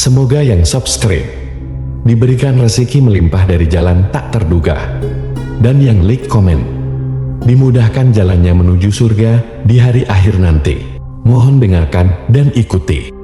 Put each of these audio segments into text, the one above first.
Semoga yang subscribe diberikan rezeki melimpah dari jalan tak terduga, dan yang like komen dimudahkan jalannya menuju surga di hari akhir nanti. Mohon dengarkan dan ikuti.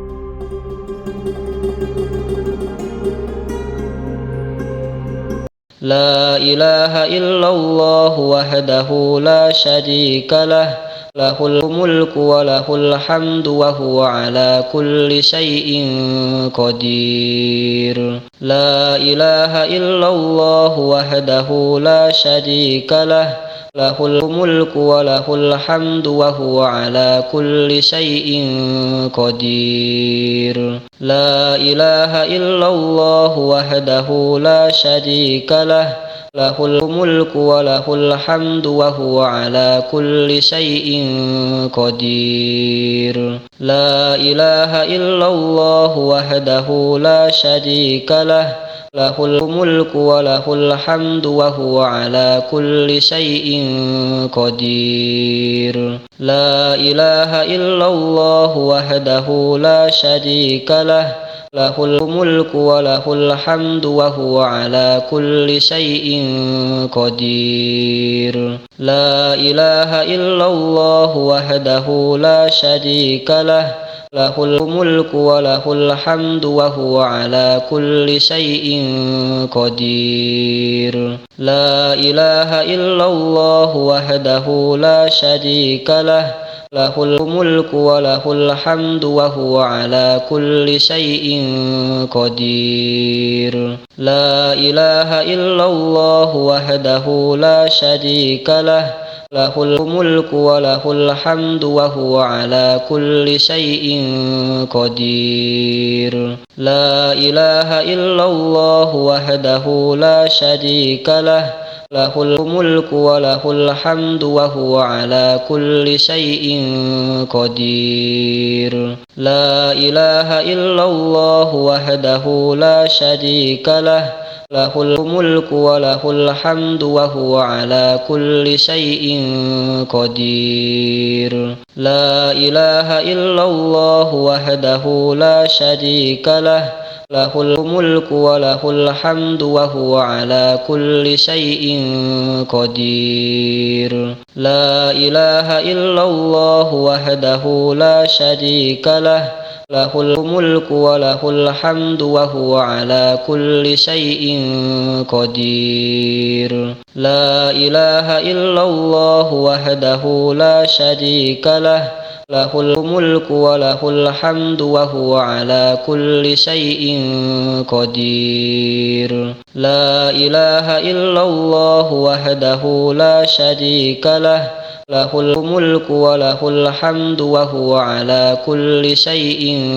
La ilaha illallah wahdahu la syarika lah, lahul mulku wa lahul hamdu wa huwa ala kulli syai'in qadir. La ilaha illallah wahdahu la syarika lah, lahul mulku wa lahul hamdu wa huwa ala kulli syai'in qadir. La ilaha illallah wahdahu la syarika lah, lahul mulku wa lahul hamdu wa huwa ala kulli syai'in qadir. La ilaha illallah wahdahu la syarika lah, lahul mulku wa lahul hamdu wa huwa ala kulli syai'in qadir. La ilaha illallah wahdahu la syarika lah, lahul mulku wa lahul hamdu wa huwa ala kulli syai'in qadir. La ilaha illallah wahdahu la syarika lah, lahul mulku wa lahul hamdu wa huwa ala kulli syai'in qadir. La ilaha illallah wahdahu la syarika lah, lahul mulku wa lahul hamdu wa huwa ala kulli syai'in qadir. La ilaha illallah wahdahu la syarika lah, lahul mulku wa lahul hamdu wa huwa ala kulli syai'in qadir. La ilaha illallah wahdahu la syarika lah, lahul mulku wa lahul hamdu wa huwa ala kulli syai'in qadir. La ilaha illallah wahdahu la syarika lah, lahul mulku wa lahul hamdu wa huwa ala kulli syai'in qadir. La ilaha illallah wahdahu la syarika lah, lahul mulku wa lahul hamdu wa huwa ala kulli syai'in qadir. La ilaha illallah wahdahu la syarika lah, lahul mulku wa lahul hamdu wa huwa ala kulli syai'in qadir. La ilaha illallah wahdahu la syarika lah, lahul mulku wa lahul hamdu wa huwa ala kulli syai'in qadir. La ilaha illallah wahdahu la syarika lah, lahul mulku wa lahul hamdu wa huwa ala kulli syai'in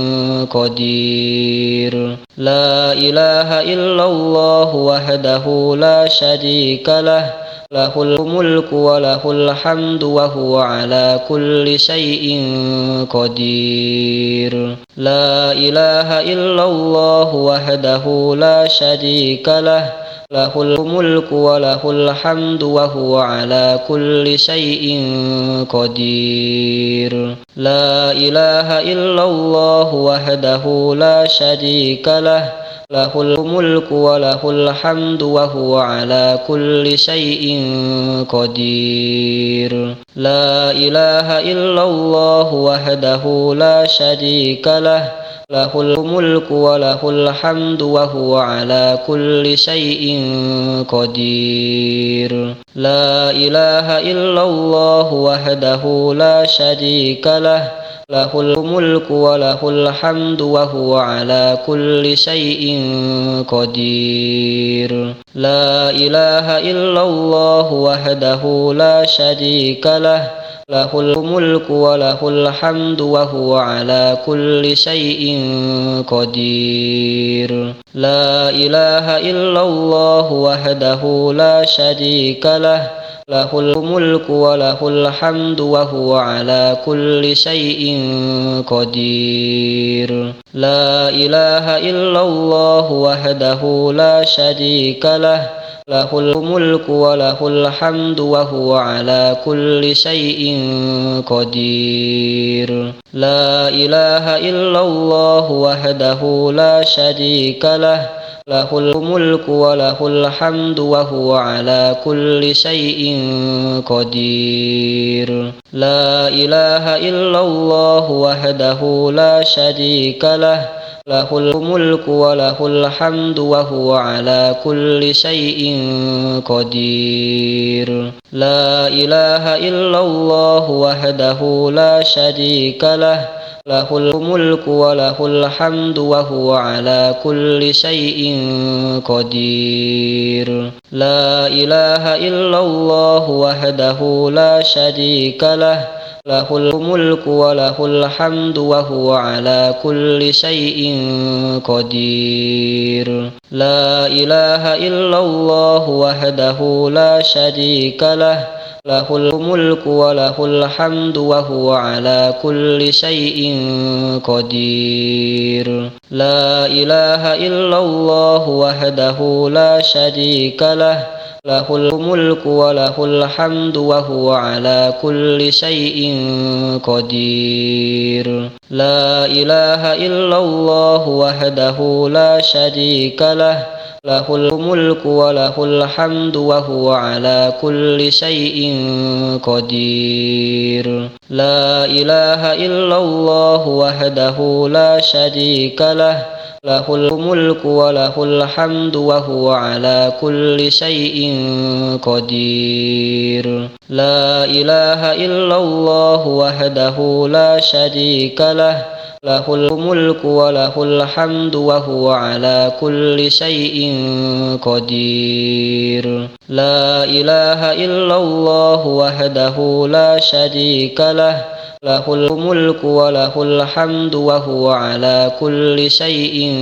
qadir. La ilaha illallah wahdahu la syarika lah, lahul mulku wa lahul hamdu wa huwa ala kulli syai'in qadir. La ilaha illallah wahdahu la syarika lah, lahul mulku wa lahul hamdu wa huwa ala kulli syai'in qadir. La ilaha illallah wahdahu la syarika lah, lahul mulku wa lahul hamdu wa huwa ala kulli syai'in qadir. La ilaha illallah wahdahu la syarika lah, lahul mulku wa lahul hamdu wa huwa ala kulli syai'in qadir. La ilaha illallah wahdahu la syarika lah, lahul mulku wa lahul hamdu wa huwa ala kulli syai'in qadir. La ilaha illallah wahdahu la syarika lah, lahul mulku wa lahul hamdu wa huwa ala kulli syai'in qadir. La ilaha illallah wahdahu la syarika lah, lahul mulku wa lahul hamdu wa huwa ala kulli syai'in qadir. La ilaha illallah wahdahu la syarika lah, lahul mulku wa lahul hamdu wa huwa ala kulli syai'in qadir. La ilaha illallah wahdahu la syarika lah, lahul mulku wa lahul hamdu wa huwa ala kulli syai'in qadir. La ilaha illallah wahdahu la syarika lah, lahul mulku wa lahul hamdu wa huwa ala kulli syai'in qadir. La ilaha illallah wahdahu la syarika lah, lahul mulku wa lahul hamdu wa huwa ala kulli syai'in qadir. La ilaha illallah wahdahu la syarika lah, lahul mulku wa lahul hamdu wa huwa ala kulli syai'in qadir. La ilaha illallah wahdahu la syarika lah, lahul mulku wa lahul hamdu wa huwa ala kulli syai'in qadir. La ilaha illallah wahdahu la syarika lah, lahul mulku wa lahul hamdu wa huwa ala kulli syai'in qadir. La ilaha illallah wahdahu la syarika lah, lahul mulku wa lahul hamdu wa huwa ala kulli syai'in qadir. La ilaha illallah wahdahu la syarika lah, lahul mulku wa lahul hamdu wa huwa ala kulli syai'in qadir. La ilaha illallah wahdahu la syarika lah, lahul mulku wa lahul hamdu wa huwa ala kulli syai'in qadir. La ilaha illallah wahdahu la syarika lah, lahul mulku wa lahul hamdu wa huwa ala kulli syai'in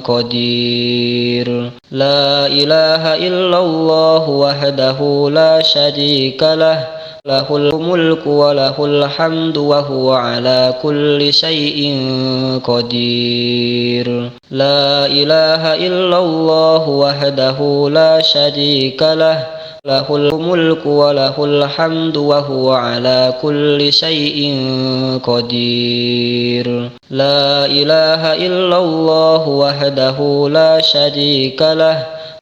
qadir. La ilaha illallah wahdahu la syarika lah, lahul mulku wa lahul hamdu wa huwa ala kulli syai'in qadir. La ilaha illallah wahdahu la syarika lah, lahul mulku wa lahul hamdu wa huwa ala kulli syai'in qadir. La ilaha illallah wahdahu la syarika lah,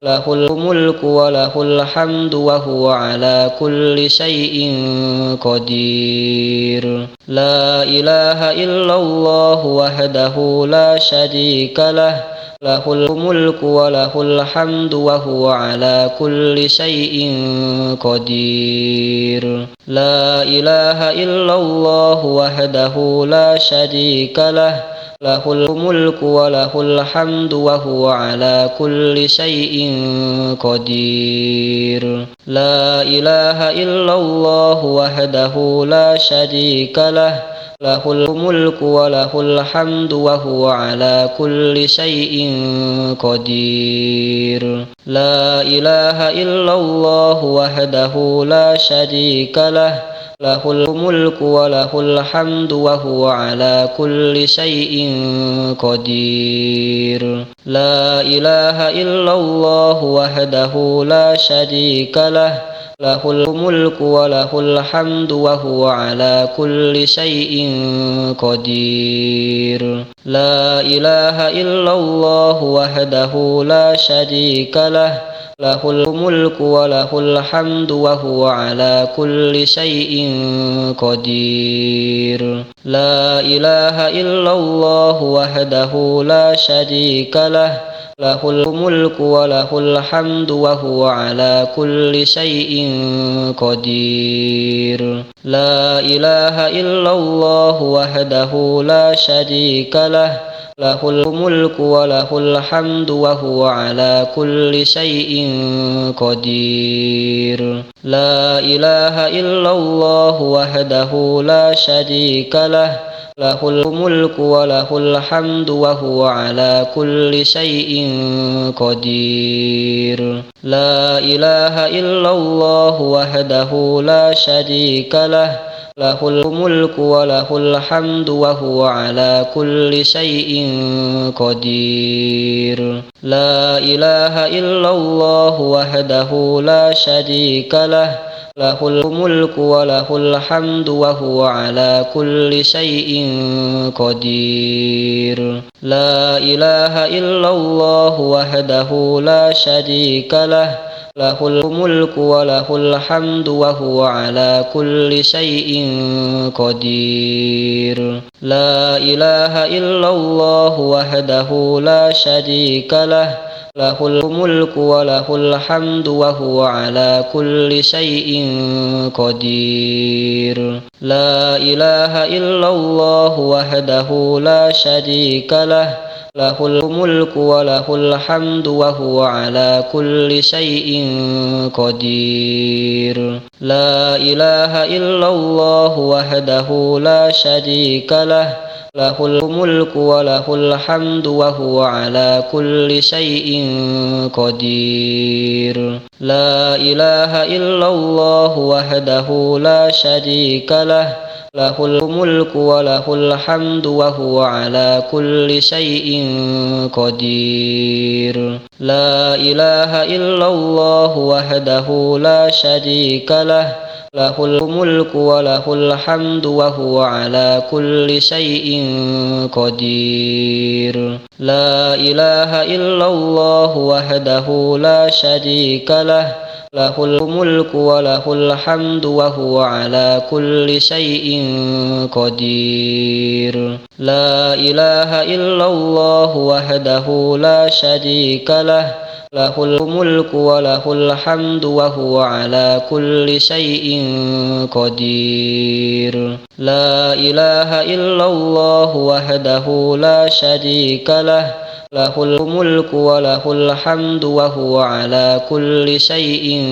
lahul mulku wa lahul hamdu wa huwa ala kulli syai'in qadir. La ilaha illallah wahdahu la syarika lah, lahul mulku wa lahul hamdu wa huwa ala kulli syai'in qadir. La ilaha illallah wahdahu la syarika lah, lahul mulku wa lahul hamdu wa huwa ala kulli syai'in qadir. La ilaha illallah wahdahu la syarika lah, lahul mulku wa lahul hamdu wa huwa ala kulli syai'in qadir. La ilaha illallah wahdahu la syarika lah, lahul mulku wa lahul hamdu wa huwa ala kulli syai'in qadir. La ilaha illallah wahdahu la syarika lah, lahul mulku wa lahul hamdu wa huwa ala kulli syai'in qadir. La ilaha illallah wahdahu la syarika lah, lahul mulku wa lahul hamdu wa huwa ala kulli syai'in qadir. La ilaha illallah wahdahu la syarika lah, lahul mulku wa lahul hamdu wa huwa ala kulli syai'in qadir. La ilaha illallah wahdahu la syarika lah, lahul mulku wa lahul hamdu wa huwa ala kulli syai'in qadir. La ilaha illallah wahdahu la syarika lah, lahul mulku wa lahul hamdu wa huwa ala kulli syai'in qadir. La ilaha illallah wahdahu la syarika lah, lahul mulku wa lahul hamdu wa huwa ala kulli syai'in qadir. La ilaha illallah wahdahu la syarika lah, lahul mulku wa lahul hamdu wa huwa ala kulli syai'in qadir. La ilaha illallah wahdahu la syarika lah, lahul mulku wa lahul hamdu wa huwa ala kulli syai'in qadir. La ilaha illallah wahdahu la syarika lah, lahul mulku wa lahul hamdu wa huwa ala kulli syai'in qadir. La ilaha illallah wahdahu la syarika lah, lahul mulku wa lahul hamdu wa huwa ala kulli syai'in qadir. La ilaha illallah wahdahu la syarika lah, lahul mulku wa lahul hamdu wa huwa ala kulli syai'in qadir. La ilaha illallah wahdahu la syarika lah, lahul mulku wa lahul hamdu wa huwa ala kulli syai'in qadir. La ilaha illallah wahdahu la syarika lah, lahul mulku wa lahul hamdu wa huwa ala kulli syai'in qadir. La ilaha illallah wahdahu la syarika lah, lahul mulku wa lahul hamdu wa huwa ala kulli syai'in qadir. La ilaha illallah wahdahu la syarika lah, lahul mulku wa lahul hamdu wa huwa ala kulli syai'in qadir. La ilaha illallah wahdahu la syarika lah, lahul mulku wa lahul hamdu wa huwa ala kulli syai'in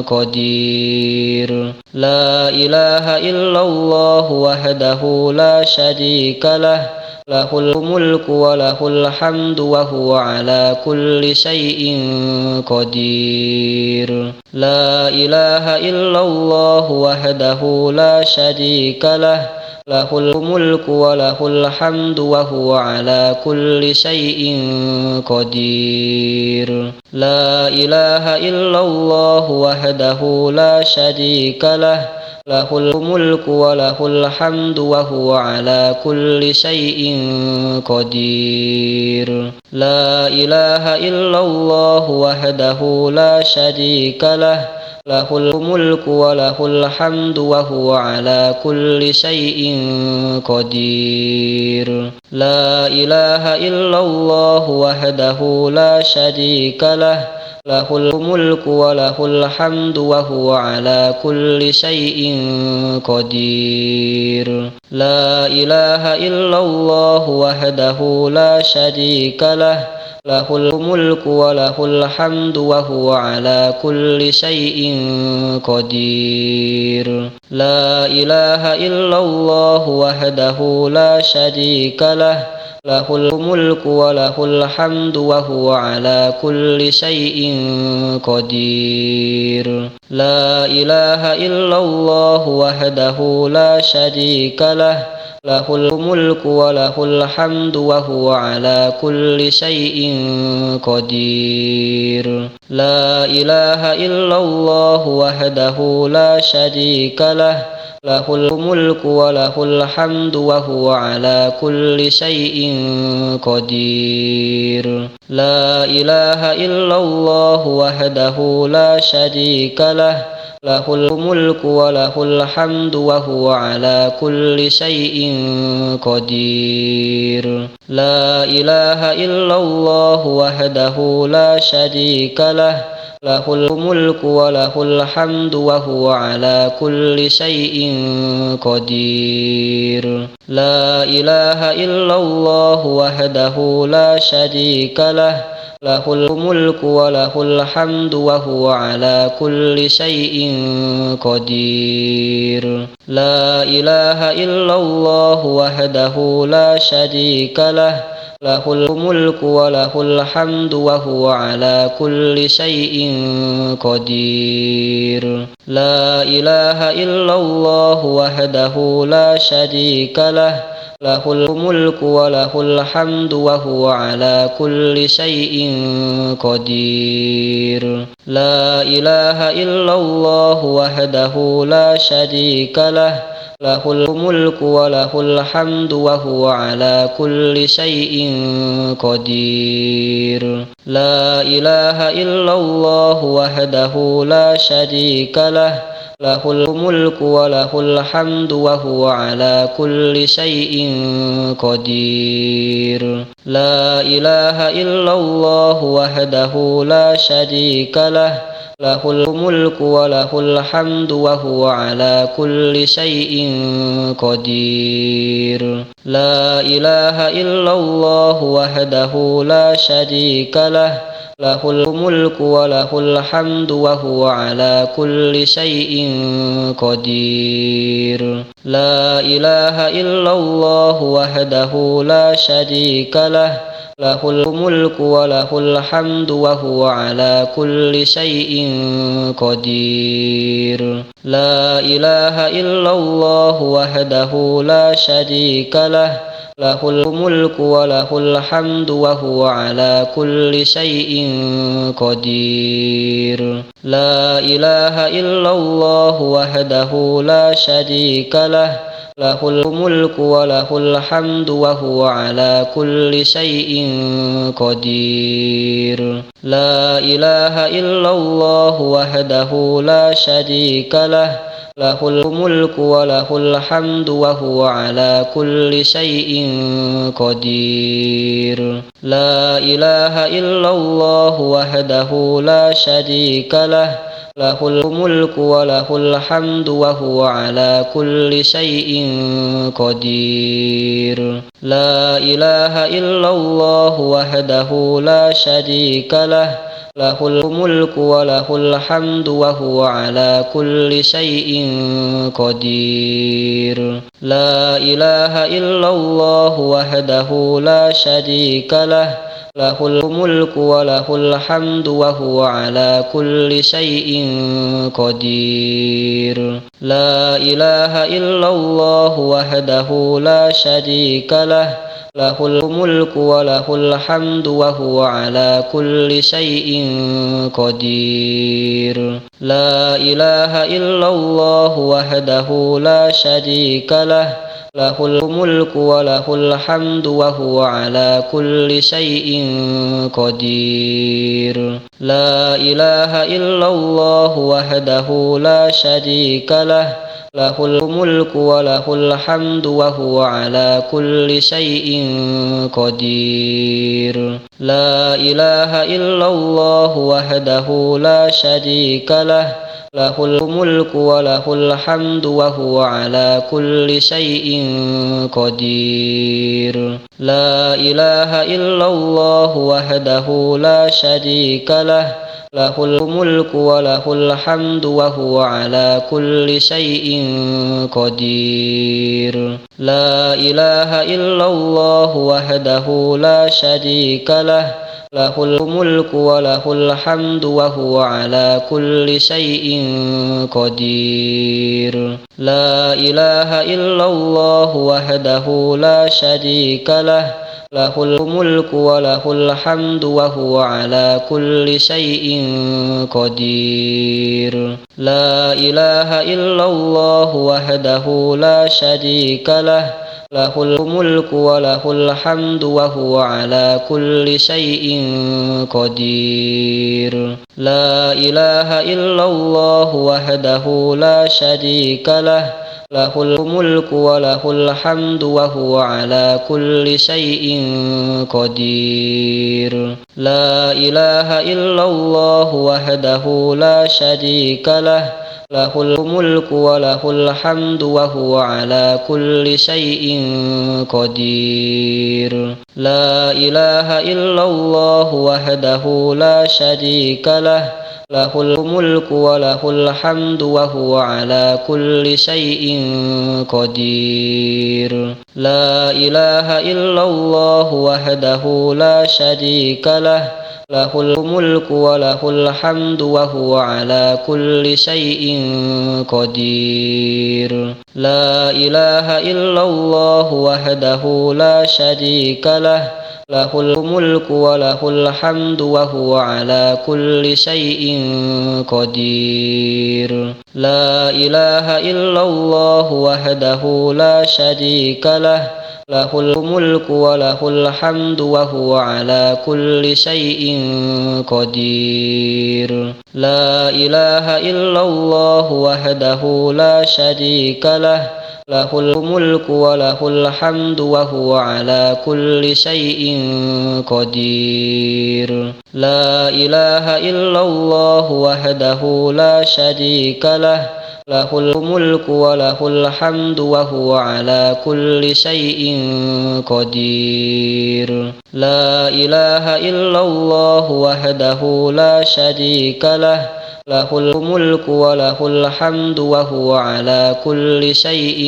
qadir. La ilaha illallah wahdahu la syarika lah, lahul mulku wa lahul hamdu wa huwa ala kulli syai'in qadir. La ilaha illallah wahdahu la syarika lah, lahul mulku wa lahul hamdu wa huwa ala kulli syai'in qadir. La ilaha illallah wahdahu la syarika lah, lahul mulku wa lahul hamdu wa huwa ala kulli syai'in qadir. La ilaha illallah wahdahu la syarika lah, lahul mulku wa lahul hamdu wa huwa ala kulli syai'in qadir. La ilaha illallah wahdahu la syarika lah, lahul mulku wa lahul hamdu wa huwa ala kulli syai'in qadir. La ilaha illallah wahdahu la syarika lah, lahul mulku wa lahul hamdu wa huwa ala kulli syai'in qadir. La ilaha illallah wahdahu la syarika lah, lahul mulku wa lahul hamdu wa huwa ala kulli syai'in qadir. La ilaha illallah wahdahu la syarika lah, lahul mulku wa lahul hamdu wa huwa ala kulli syai'in qadir. La ilaha illallah wahdahu la syarika lah, lahul mulku wa lahul hamdu wa huwa ala kulli syai'in qadir. La ilaha illallah wahdahu la syarika lah, lahul mulku wa lahul hamdu wa huwa ala kulli syai'in qadir. La ilaha illallah wahdahu la syarika lah, lahul mulku wa lahul hamdu wa huwa ala kulli syai'in qadir. La ilaha illallah wahdahu la syarika lah, lahul mulku wa lahul hamdu wa huwa ala kulli syai'in qadir. La ilaha illallah wahdahu la syarika lah, له الملك وله الحمد وهو على كل شيء قدير لا إله إلا الله وحده لا شريك له له الملك وله الحمد وهو على كل شيء قدير لا إله إلا الله وحده لا شريك له له الملك وله الحمد وهو على كل شيء قدير لا إله إلا الله وحده لا شريك له له الملك وله الحمد وهو على كل شيء قدير لا إله إلا الله وحده لا شريك له له الملك وله الحمد وهو على كل شيء قدير لا إله إلا الله وحده لا شريك له له الملك وله الحمد وهو على كل شيء قدير لا إله إلا الله وحده لا شريك له له الملك وله الحمد وهو على كل شيء قدير لا إله إلا الله وحده لا شريك له له الملك وله الحمد وهو على كل شيء قدير لا إله إلا الله وحده لا شريك له له الملك وله الحمد وهو على كل شيء قدير لا إله إلا الله وحده لا شريك له له الملك وله الحمد وهو على كل شيء قدير لا إله إلا الله وحده لا شريك له له الملك وله الحمد وهو على كل شيء قدير لا إله إلا الله وحده لا شريك له له الملك وله الحمد وهو على كل شيء قدير لا إله إلا الله وحده لا شريك له له الملك وله الحمد وهو على كل شيء قدير لا إله إلا الله وحده لا شريك له له الملك وله الحمد وهو على كل شيء قدير لا إله إلا الله وحده لا شريك له له الملك وله الحمد وهو على كل شيء قدير لا إله إلا الله وحده لا شريك له له الملك وله الحمد وهو على كل شيء قدير لا إله إلا الله وحده لا شريك له له الملك وله الحمد وهو على كل شيء قدير لا إله إلا الله وحده لا شريك له له الملك وله الحمد وهو على كل شيء قدير لا إله إلا الله وحده لا شريك له له الملك وله الحمد وهو على كل شيء قدير لا إله إلا الله وحده لا شريك له له الملك وله الحمد وهو على كل شيء قدير لا إله إلا الله وحده لا شريك له له الملك وله الحمد وهو على كل شيء قدير لا إله إلا الله وحده لا شريك له له الملك وله الحمد وهو على كل شيء قدير لا إله إلا الله وحده لا شريك له له الملك وله الحمد وهو على كل شيء قدير. لا إله إلا الله وحده لا شريك له له الملك وله الحمد وهو على كل شيء قدير. لا إله إلا الله وحده لا شريك له له الملك وله الحمد وهو على كل شيء قدير. لا إله إلا الله وحده لا شريك له له الملك وله الحمد وهو على كل شيء قدير. لا إله إلا الله وحده لا شريك له له الملك وله الحمد وهو على كل شيء قدير. لا إله إلا الله وحده لا شريك له له الملك وله الحمد وهو على كل شيء قدير. لا إله إلا الله وحده لا شريك له له الملك وله الحمد وهو على كل شيء قدير. لا إله إلا الله وحده لا شريك له له الملك وله الحمد وهو على كل شيء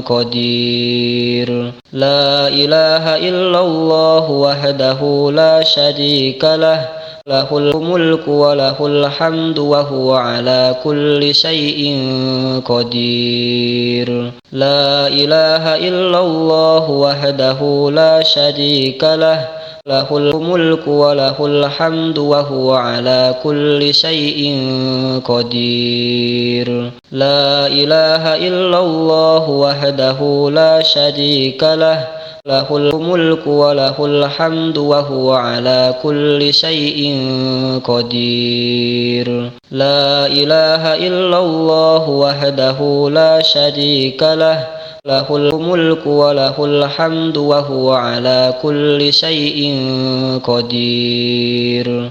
قدير. لا إله إلا الله وحده لا شريك له له الملك وله الحمد وهو على كل شيء قدير. لا إله إلا الله وحده لا شريك له له الملك وله الحمد وهو على كل شيء قدير. لا إله إلا الله وحده لا شريك له له الملك وله الحمد وهو على كل شيء قدير. لا إله إلا الله وحده لا شريك له له الملك وله الحمد وهو على كل شيء قدير.